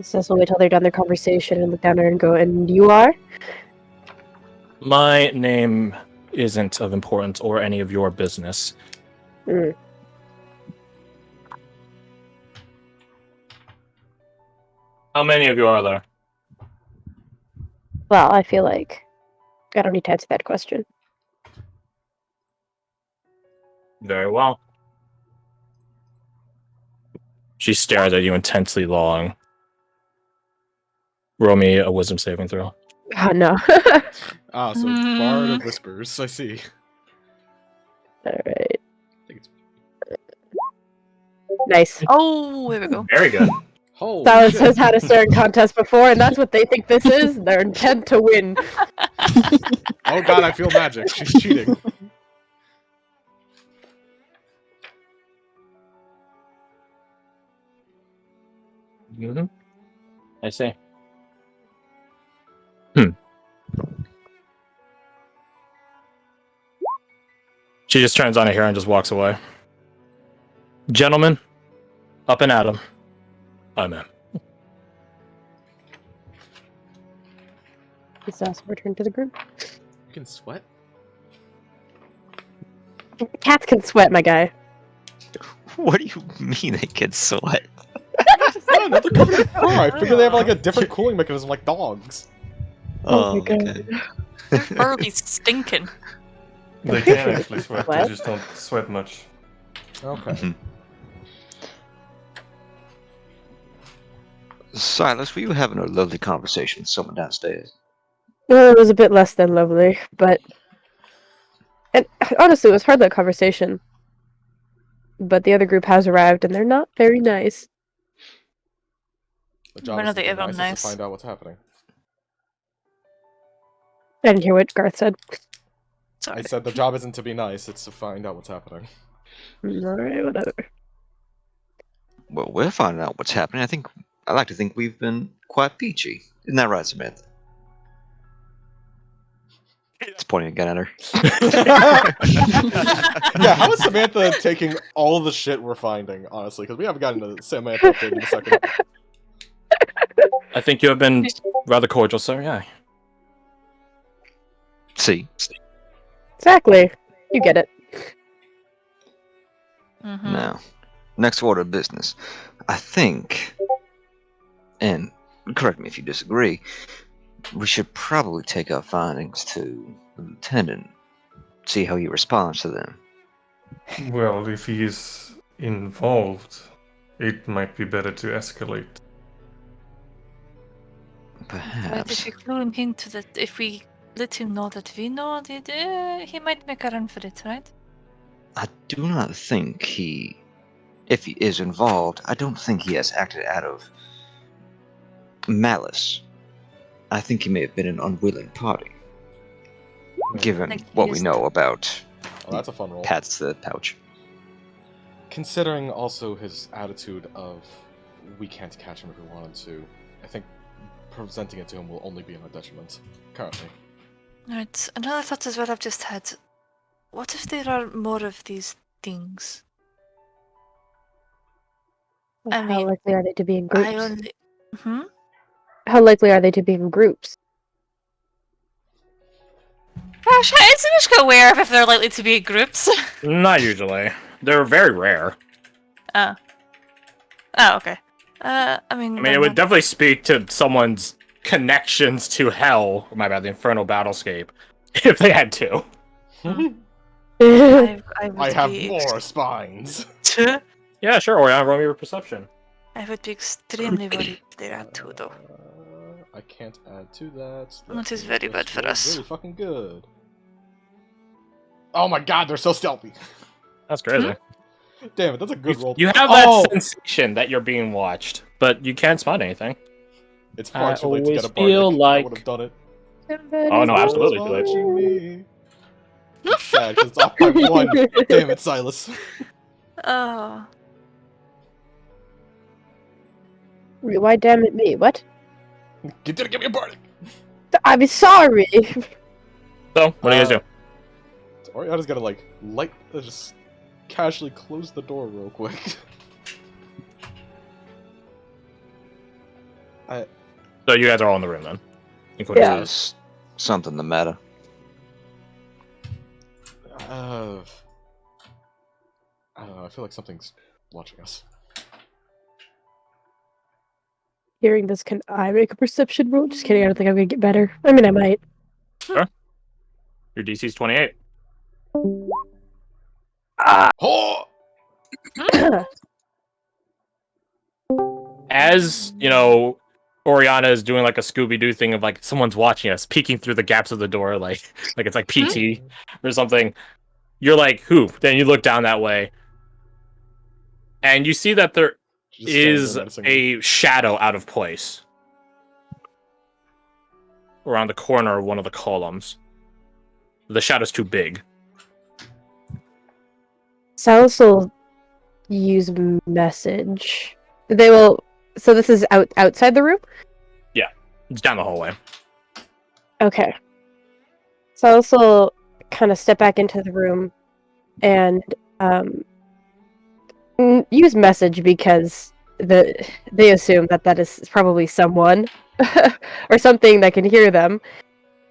Cecil will wait till they're done their conversation and look down there and go, and you are? My name isn't of importance or any of your business. Mm. How many of you are there? Well, I feel like I don't need to answer that question. Very well. She stares at you intensely long. Roll me a wisdom saving throw. Oh, no. Ah, so Bard of Whispers, I see. Alright. I think it's... Nice. Oh, here we go. Very good. Holy Silas shit. has had a staring contest before, and that's what they think this is. Their intent to win. Oh god, I feel magic. She's cheating. Mm-hmm. I see. She just turns on a hair and just walks away. Gentlemen, up and at 'em. I'm in. Does Silas return to the group? You can sweat? Cats can sweat, my guy. What do you mean they can sweat? No, they're covered in fur. I figure they have like a different cooling mechanism like dogs. Oh my god. okay. Their fur be stinking. They can actually sweat, What? they just don't sweat much. Okay. Mhm. Silas, were you having a lovely conversation with someone downstairs? Well, it was a bit less than lovely, but... And honestly, it was hardly a conversation. But the other group has arrived, and they're not very nice. The job When is are they to be ever nice is nice? to find out what's happening. I didn't hear what Garth said. Sorry. I said the job isn't to be nice, it's to find out what's happening. Alright, whatever. Well, we're finding out what's happening. I like to think we've been quite peachy. Isn't that right, Samantha? It's pointing a gun at her. Yeah, how is Samantha taking all the shit we're finding, honestly? Because we haven't gotten to Samantha update in a second. I think you have been rather cordial, sir. Yeah. See? Exactly. You get it. Mhm. Now, next order of business. I think, and correct me if you disagree, we should probably take our findings to the lieutenant, see how he responds to them. Well, if he is involved, it might be better to escalate. But if Perhaps. we clue him into that, if we let him know that we know it, he might make a run for it, right? I do not think if he is involved, I don't think he has acted out of malice. I think he may have been an unwilling party, given Like what we he's- know about Oh, that's a fun roll. Pat's the pouch. Considering also his attitude of we can't catch him if we wanted to, I think presenting it to him will only be in our detriment, currently. Right. Another thought as well I've just had. What if there are more of these things? I How mean, likely are they to be in groups? I only. Hmm? How likely are they to be in groups? Gosh, is Mishka aware of if they're likely to be in groups? Not usually. They're very rare. Oh, okay. I mean, I mean, it would definitely speak to someone's connections to hell, or my bad, the Infernal Battlescape, if they had to. I would I have be more spines. Yeah, sure, or roll me your perception. I would be extremely worried if they are too, though. I can't add to that. That is very bad for us. Really fucking good. Oh my god, they're so stealthy. That's crazy. Damn it, that's a good roll. You have that Oh! sensation that you're being watched, but you can't spot anything. It's far I too late to get always a bardic. feel I like- would have done it. Oh, no, absolutely too late. Watching me. It's sad, 'cause it's off by one. Damn it, Silas. Oh. Why damn it me? What? You didn't give me a bardic. I'm sorry! So, what do you guys do? Oriana's gotta like just casually close the door real quick. So you guys are all in the room then, including Yeah. Silas. Is something the matter? I don't know. I feel like something's watching us. Hearing this, can I make a perception roll? Just kidding, I don't think I'm gonna get better. I mean, I might. Your DC's 28. Oh! As Oriana is doing like a Scooby-Doo thing of like someone's watching us, peeking through the gaps of the door, like it's like PT or something. You're like, who? Then you look down that way, and you see that there Just standing is there menacing a shadow out of place around the corner of one of the columns. The shadow's too big. Silas will use message. They will. So this is outside the room? It's down the hallway. Okay. Silas will kind of step back into the room and use message because they assume that is probably someone or something that can hear them,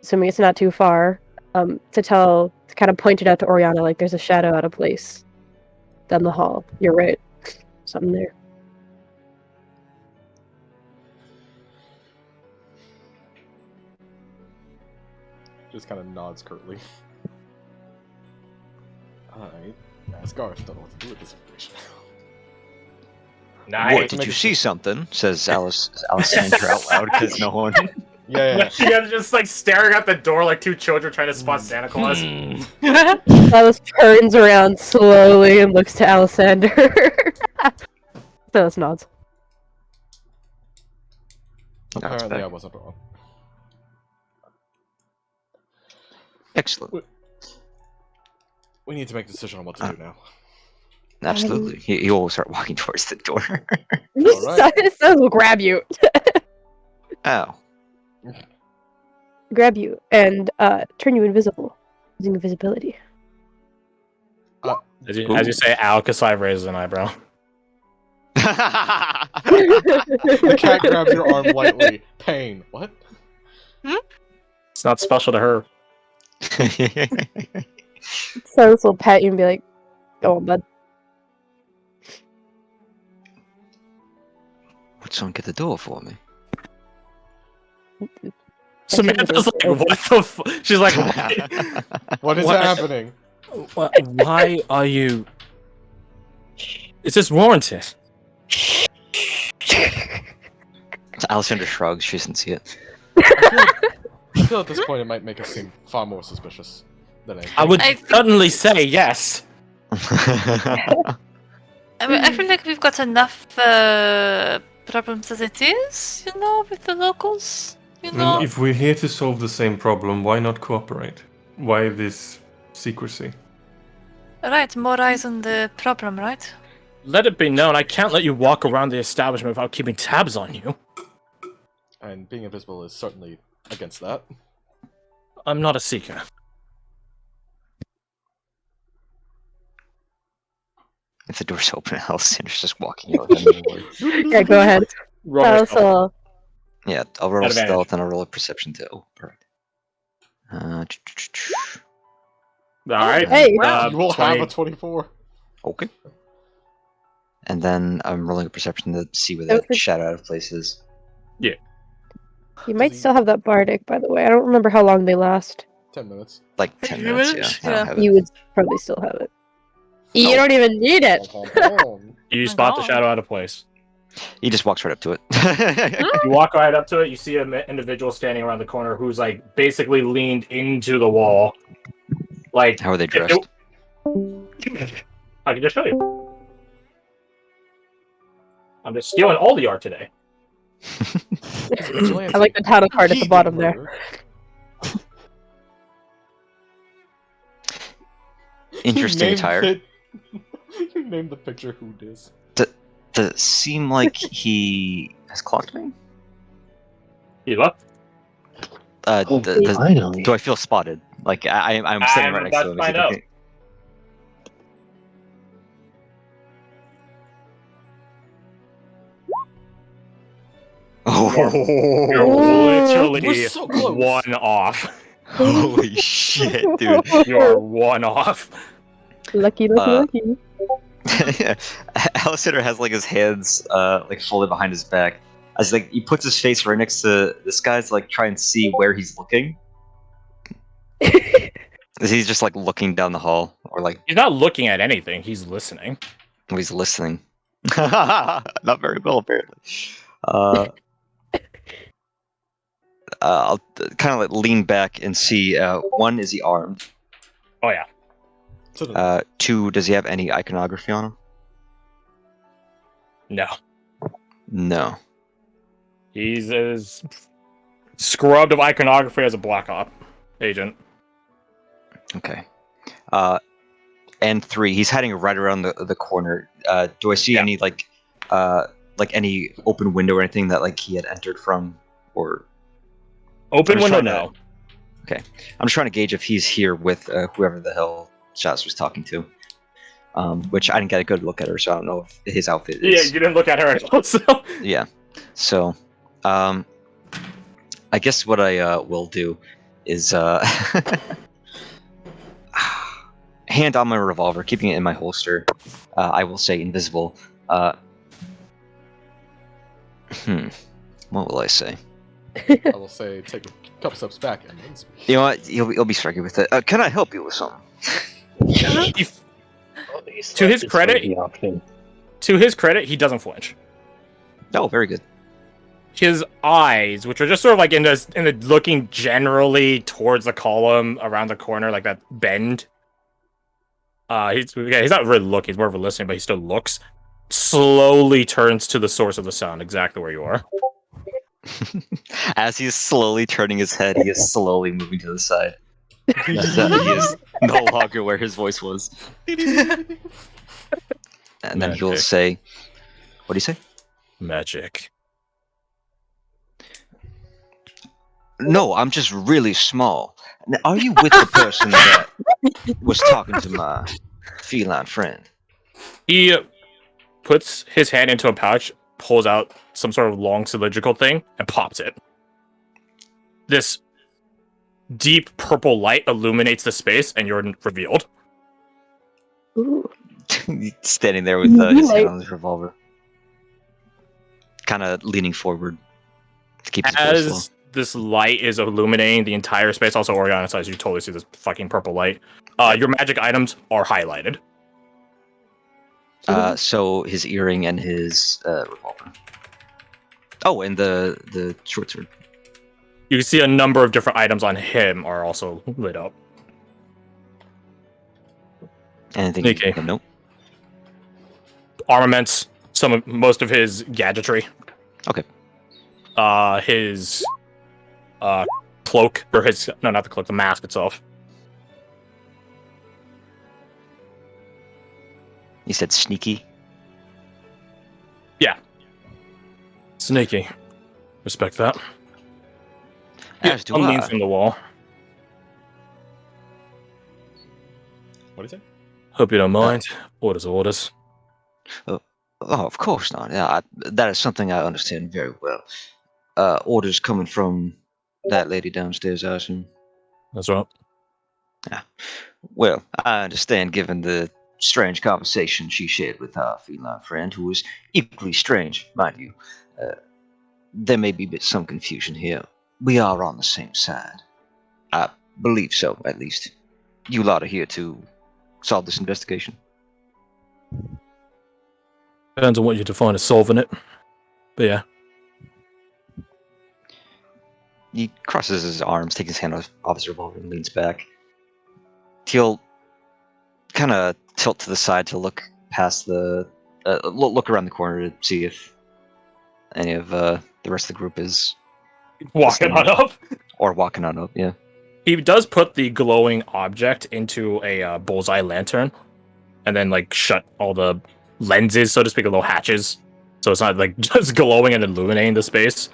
assuming it's not too far, to kind of point it out to Oriana like there's a shadow out of place down the hall. You're right. Something there. Just kind of nods curtly. I, as Garth, don't know what to do with this information. Nice. What, did you see something? Says Alexander out loud because no one. Yeah. You guys are just like staring at the door like two children trying to spot Santa Claus. Silas turns around slowly and looks to Alessander. Silas nods. Apparently, I wasn't wrong. Excellent. We need to make a decision on what to do now. Absolutely. He will start walking towards the door. Alright. Silas will grab you. Ow. Grab you and turn you invisible using invisibility. As you say, ow, Kasai raises an eyebrow. The cat grabs your arm lightly. Pain. What? It's not special to her. Silas will pat you and be like, "Go on, bud." Would someone get the door for me? Samantha's like, what the She's like, What is happening? why are you... Is this warranted? Alexander shrugs. She doesn't see it. I feel at this point it might make us seem far more suspicious than anything. I would I think- certainly say yes. I mean, I feel like we've got enough problems as it is, with the locals. I mean, if we're here to solve the same problem, why not cooperate? Why this secrecy? Right, more eyes on the problem, right? Let it be known, I can't let you walk around the establishment without keeping tabs on you. And being invisible is certainly against that. I'm not a seeker. If the door's open, Alexander's just walking out. Anyway. Yeah, go ahead. Roll Silas yourself. will. Yeah, I'll roll Advantage. stealth and I'll roll a perception too. Oh, perfect. Alright. Hey. You will 20. have a 24. Okay. And then I'm rolling a perception to see where that Okay. shadow out of place is. You might he- still have that bardic, by the way. I don't remember how long they last. 10 minutes. Like 10 10 minutes, minutes? yeah. I Yeah. don't have it. You would probably still have it. You don't even need it. You my spot the God. shadow out of place. He just walks right up to it. You walk right up to it, you see an individual standing around the corner who's like basically leaned into the wall. Like, How are they if dressed? I can just show you. I'm just stealing all the art today. I like the title card at the bottom there. Interesting attire. You named the picture who dis. Does it seem like he has clocked me? You look. Finally. Do I feel spotted? Like I'm sitting right next to him. Is he about to find out. looking- You're Oh. literally We're so close. one off. Holy shit, dude. You are one off. Lucky, lucky. Alexander has like his hands like folded behind his back. As like he puts his face right next to this guy's to like try and see where he's looking. Is he just like looking down the hall or like He's not looking at anything. He's listening. he's listening? Not very well apparently. I'll kind of like lean back and see. One, is he armed? Oh yeah. Two, does he have any iconography on him? No. No. He's as scrubbed of iconography as a Black Op agent. Okay. And three, he's hiding right around the corner. Do I see any like any open window or anything that like he had entered from, or Open I'm just window, trying no. Okay, I'm just trying to gauge if he's here with whoever the hell Shaz was talking to. Which I didn't get a good look at her, so I don't know if his outfit is. Yeah, you didn't look at her at all, so. Yeah. So, I guess what I will do is hand on my revolver, keeping it in my holster. I will say invisible. What will I say? I will say take a couple steps back and then speak. You know what? You'll be striking with it. Can I help you with something? To his credit, he doesn't flinch. Oh, very good. His eyes, which are just sort of like in the looking generally towards the column around the corner, like that bend. He's not really looking; he's more of a listening, but he still looks. Slowly turns to the source of the sound, exactly where you are. As he is slowly turning his head, he is slowly moving to the side. He is no longer where his voice was. And then he'll Magic. say, "What do you say?" Magic. No, I'm just really small. Now, are you with the person that was talking to my feline friend? He puts his hand into a pouch, pulls out some sort of long cylindrical thing, and pops it. This deep purple light illuminates the space, and you're revealed. Ooh. Standing there with his hand on his revolver. Kind of leaning forward to keep his voice low. As this light is illuminating the entire space, also Oriana size, you totally see this fucking purple light. Your magic items are highlighted. So his earring and his revolver. Oh, and the short sword. You can see a number of different items on him are also lit up. Anything? Okay. No. Armaments, most of his gadgetry. Okay. His cloak, or not the cloak, the mask itself. You said sneaky. Yeah. Sneaky. Respect that. As do Leans I. from the wall. What do you say? Hope you don't mind. Orders. Oh, of course not. Yeah, that is something I understand very well. Orders coming from that lady downstairs, I assume. That's right. Well, I understand given the strange conversation she shared with our feline friend, who was equally strange, mind you. There may be some confusion here. We are on the same side. I believe so, at least. You lot are here to solve this investigation. Depends on what you define as solving it. But yeah. He crosses his arms, takes his hand off his revolver, and leans back. He'll kind of tilt to the side to look past look around the corner to see if any of the rest of the group is Walking on up. or walking on up. Yeah. He does put the glowing object into a bullseye lantern, and then like shut all the lenses, so to speak, little hatches, so it's not like just glowing and illuminating the space.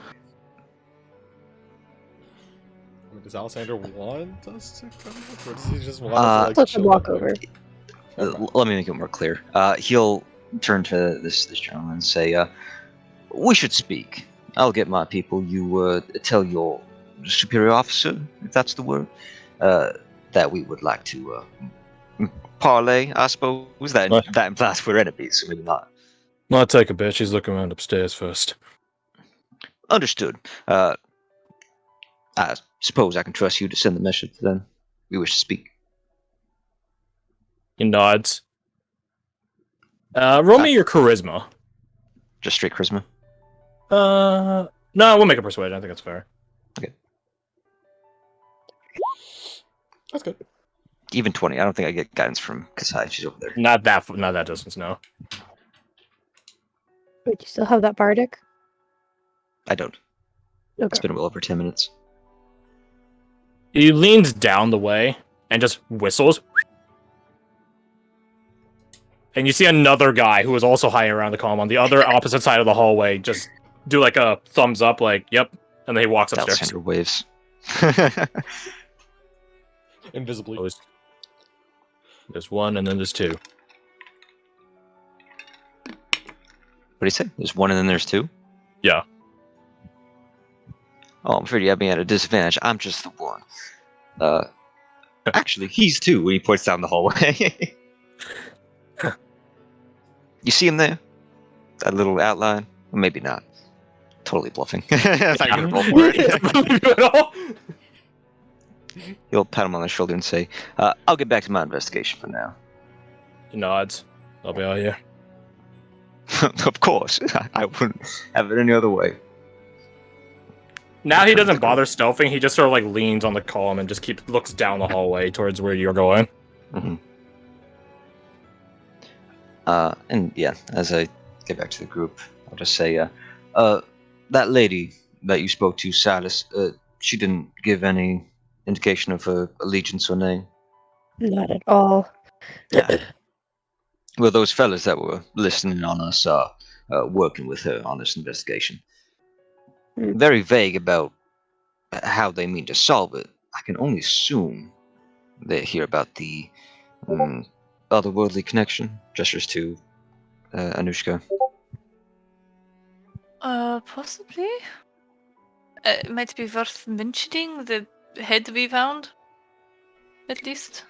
I mean, does Alexander want us to come up, or does he just want us to Let them chill walk out over. there? Let me make it more clear. He'll turn to this gentleman and say, "We should speak. I'll get my people. You tell your superior officer, if that's the word, that we would like to parlay. I suppose What? that implies we're enemies, so maybe not. I'll take a bit. She's looking around upstairs first. Understood. I suppose I can trust you to send the message then. We wish to speak. He nods. Roll me your charisma. Just straight charisma. No, we'll make a persuasion. I think that's fair. That's good. Even 20. I don't think I get guidance from Kasai. She's over there. Not that distance, no. Wait, you still have that bardic? I don't. It's Okay. been well over 10 minutes. He leans down the way and just whistles. And you see another guy who is also hiding around the column on the other opposite side of the hallway just do like a thumbs up, like, yep. And then he walks upstairs. Alexander waves. Invisibly. There's one and then there's two. What do you say? There's one and then there's two? Yeah. Oh, I'm afraid you have me at a disadvantage. I'm just the one. Actually, he's two when he points down the hallway. You see him there? That little outline? Well, maybe not. Totally bluffing. I thought you were gonna roll for it. He'll pat him on the shoulder and say, I'll get back to my investigation for now. He nods. I'll be out here. Of course. I wouldn't have it any other way. Now he doesn't bother stealthing. He just sort of like leans on the column and just looks down the hallway towards where you're going. Mm-hmm. And yeah, as I get back to the group, I'll just say, that lady that you spoke to, Silas, she didn't give any indication of her allegiance or name. Not at all. Yeah. Well, those fellas that were listening on us are working with her on this investigation. Very vague about how they mean to solve it. I can only assume they hear about the otherworldly connection. Gestures to Anushka. Possibly. It might be worth mentioning the head we found, at least.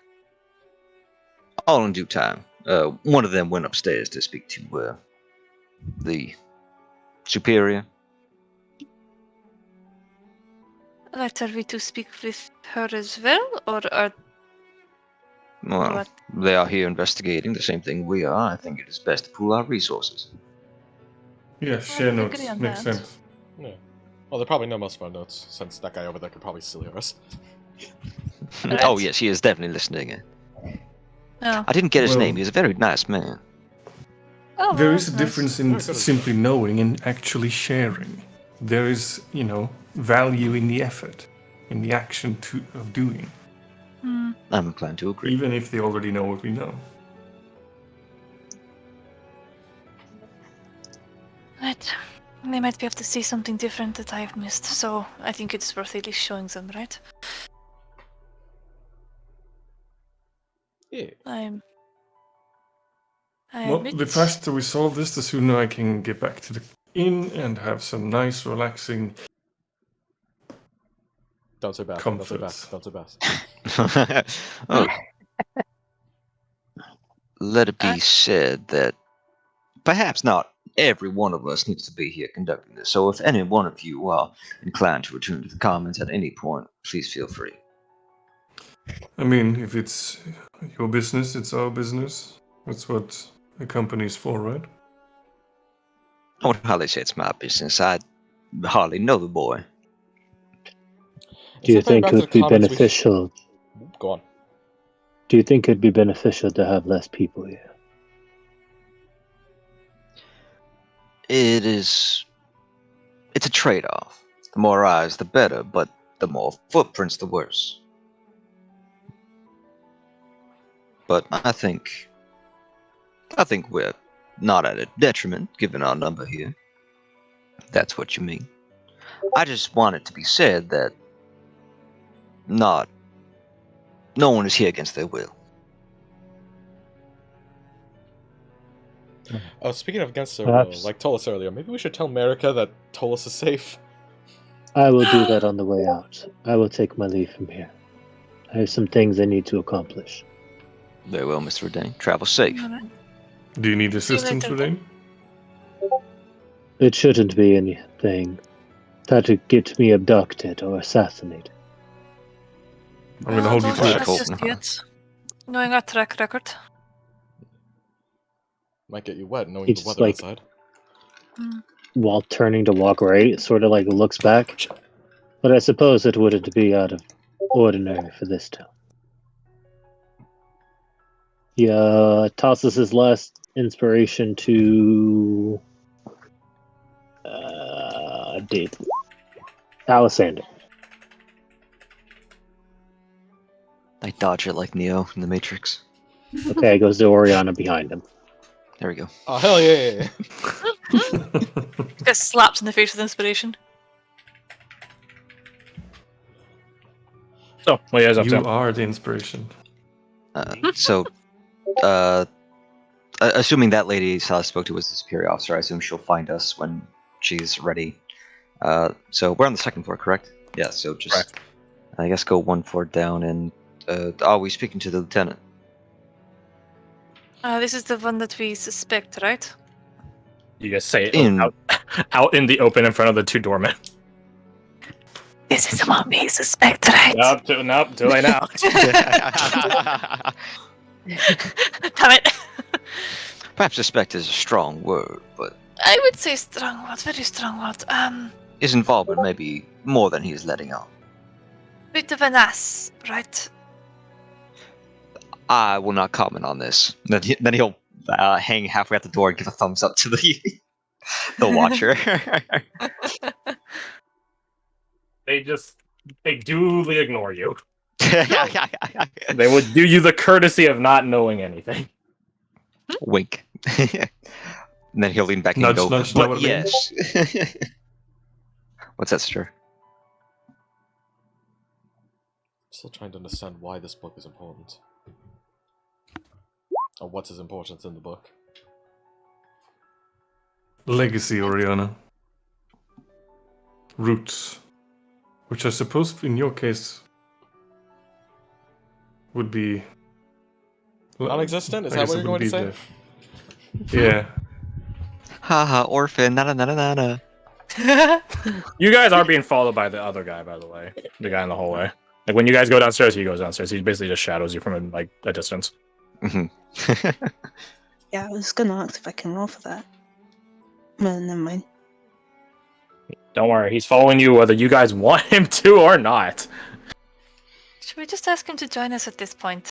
All in due time. One of them went upstairs to speak to the superior. Right, are we to speak with her as well, or are... Well, What? they are here investigating the same thing we are. I think it is best to pool our resources. Yeah, share agree notes. on Makes that. sense. Yeah. Well, they probably know most of our notes, since that guy over there could probably still hear us. Oh yes, he is definitely listening. Oh. I didn't get his Well- name. He's a very nice man. Oh, There well, is a that's nice. difference in Very good. simply knowing and actually sharing. There is, value in the effort, in the action of doing, Hmm. I'm inclined to agree. even if they already know what we know. Right. They might be able to see something different that I have missed, so I think it's worth at least showing them, right? Yeah. Well, admit- the faster we solve this, the sooner I can get back to the inn and have some nice, relaxing. Don't say bad. Comforts. Don't say bad. Oh. Let it be said that perhaps not every one of us needs to be here conducting this. So if any one of you are inclined to return to the comments at any point, please feel free. I mean, if it's your business, it's our business. That's what a company's for, right? I would hardly say it's my business. I hardly know the boy. Do you Instead of think back it to would the be comments, beneficial? Go on. Do you think it'd be beneficial to have less people here? It's a trade-off. The more eyes, the better, but the more footprints, the worse. But I think we're not at a detriment given our number here. If that's what you mean. I just want it to be said that no one is here against their will. Oh, speaking of against their Perhaps. will, like Tolas earlier, maybe we should tell Marika that Tolas is safe. I will do that on the way out. I will take my leave from here. I have some things I need to accomplish. Very well, Mr. Redane. Travel safe. Do you need you assistance, later. Redane? It shouldn't be anything that would get me abducted or assassinated. I'm gonna hold you Don't to Right, it. trust Colton. just yet. Knowing our track record. Might get you wet knowing He the just, weather like- outside. While turning to walk right, sort of like looks back. But I suppose it wouldn't be out of ordinary for this town. He tosses his last inspiration to Dave. Alessander. I dodge it like Neo in the Matrix. Okay, it goes to Oriana behind him. There we go. Oh, hell yeah! Gets slapped in the face with inspiration. So, what are you guys up You to? are the inspiration. Assuming that lady Silas spoke to was the superior officer, I assume she'll find us when she's ready. So we're on the second floor, correct? Yeah. So just, Correct. I guess, go one floor down and. Are we speaking to the lieutenant? This is the one that we suspect, right? You guys say it In- out in the open in front of the two doormen. This is the one we suspect, right? Nope, too late now. Damn it! Perhaps suspect is a strong word, but I would say strong word, very strong word. his involvement may be more than he's letting on. Bit of an ass, right? I will not comment on this. Then he'll hang halfway out the door and give a thumbs up to the the watcher. They duly ignore you. They would do you the courtesy of not knowing anything. Wink. And then he'll lean back Nudge, and go, nudge, know but what I mean?" yes. What's that, sister? Still trying to understand why this book is important. Or what's his importance in the book. Legacy, Oriana. Roots. Which I suppose in your case would be... Non-existent? Is I that guess what it you're would going to be say? Yeah. Haha, orphan, nada nada nada. You guys are being followed by the other guy, by the way. The guy in the hallway. Like when you guys go downstairs, he goes downstairs. He basically just shadows you from like a distance. Mhm. Yeah, I was gonna ask if I can roll for that. Well, never mind. Don't worry, he's following you whether you guys want him to or not. Should we just ask him to join us at this point?